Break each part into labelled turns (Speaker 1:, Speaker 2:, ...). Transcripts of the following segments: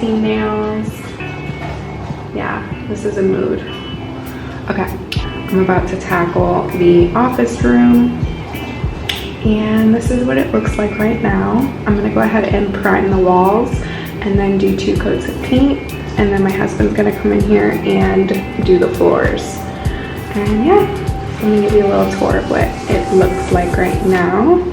Speaker 1: painting nails. Yeah, this is a mood. Okay, I'm about to tackle the office room. And this is what it looks like right now. I'm gonna go ahead and prime the walls and then do 2 coats of paint. And then my husband's gonna come in here and do the floors. And yeah, I'm gonna give you a little tour of what it looks like right now.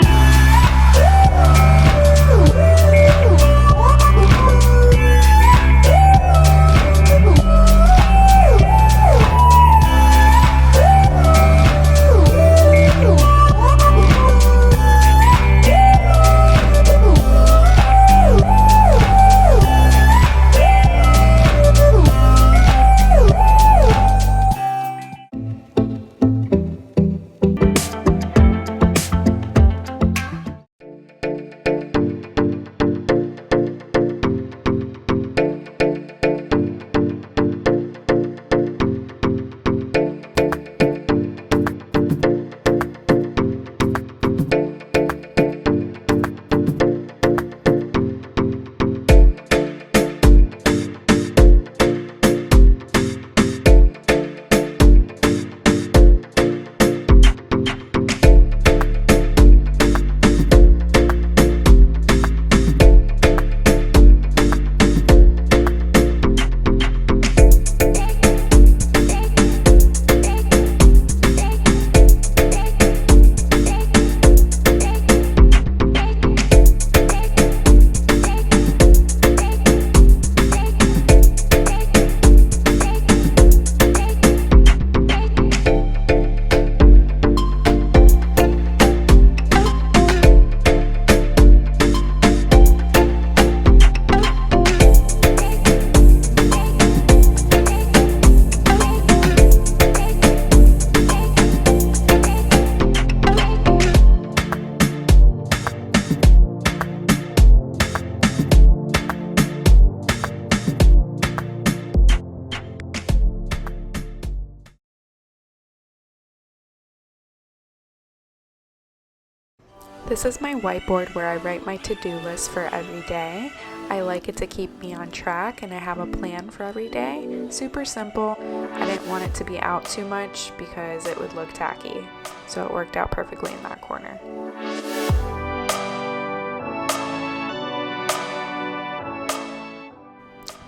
Speaker 1: This is my whiteboard where I write my to-do list for every day. I like it to keep me on track and I have a plan for every day. Super simple. I didn't want it to be out too much because it would look tacky. So it worked out perfectly in that corner.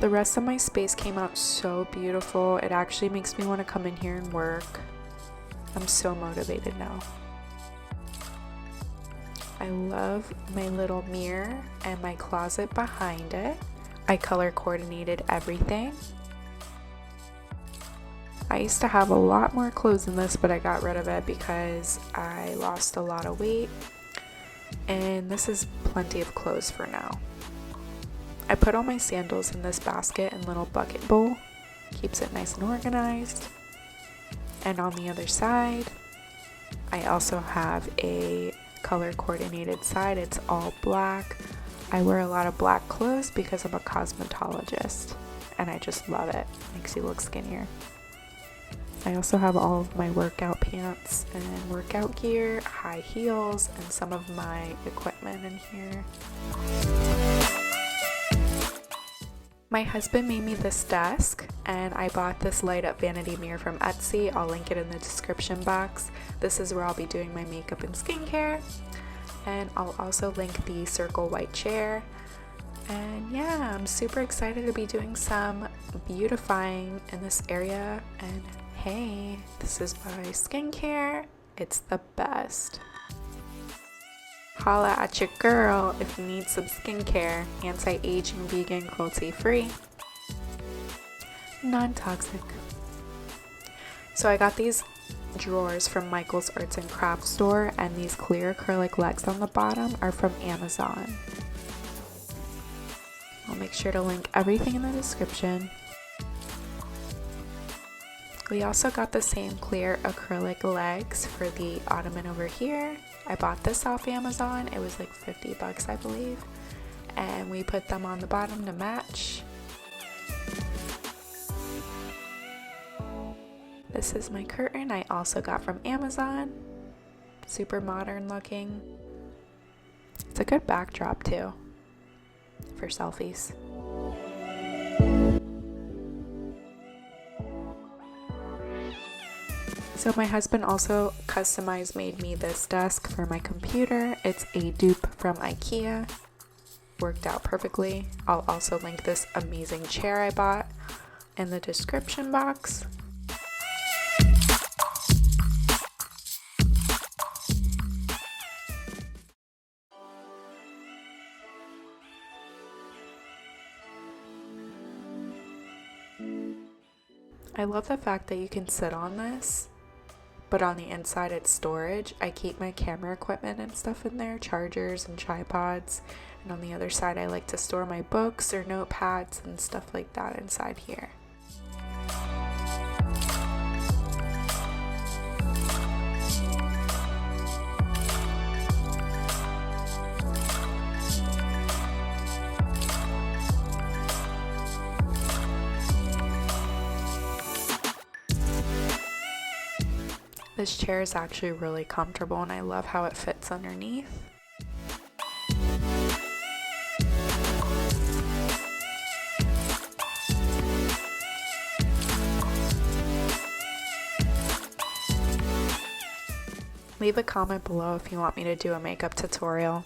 Speaker 1: The rest of my space came out so beautiful. It actually makes me want to come in here and work. I'm so motivated now. I love my little mirror and my closet behind it. I color coordinated everything. I used to have a lot more clothes in this, but I got rid of it because I lost a lot of weight. And this is plenty of clothes for now. I put all my sandals in this basket and little bucket bowl. Keeps it nice and organized. And on the other side, I also have a color coordinated side. It's all black. I wear a lot of black clothes because I'm a cosmetologist and I just love it. Makes you look skinnier. I also have all of my workout pants and workout gear, high heels, and some of my equipment in here. My husband made me this desk and I bought this light up vanity mirror from Etsy. I'll link it in the description box. This is where I'll be doing my makeup and skincare. And I'll also link the circle white chair. And yeah, I'm super excited to be doing some beautifying in this area. And hey, this is my skincare. It's the best. Holla at your girl if you need some skincare. Anti-aging, vegan, cruelty-free, non-toxic. So I got these drawers from Michael's Arts and Crafts store, and these clear acrylic legs on the bottom are from Amazon. I'll make sure to link everything in the description. We also got the same clear acrylic legs for the ottoman over here. I bought this off Amazon. It was like 50 bucks, I believe. And we put them on the bottom to match. This is my curtain I also got from Amazon. Super modern looking. It's a good backdrop too for selfies. So my husband also customized made me this desk for my computer. It's a dupe from Ikea. Worked out perfectly. I'll also link this amazing chair I bought in the description box. I love the fact that you can sit on this, but on the inside it's storage. I keep my camera equipment and stuff in there, chargers and tripods, and on the other side I like to store my books or notepads and stuff like that inside here. This chair is actually really comfortable and I love how it fits underneath. Leave a comment below if you want me to do a makeup tutorial.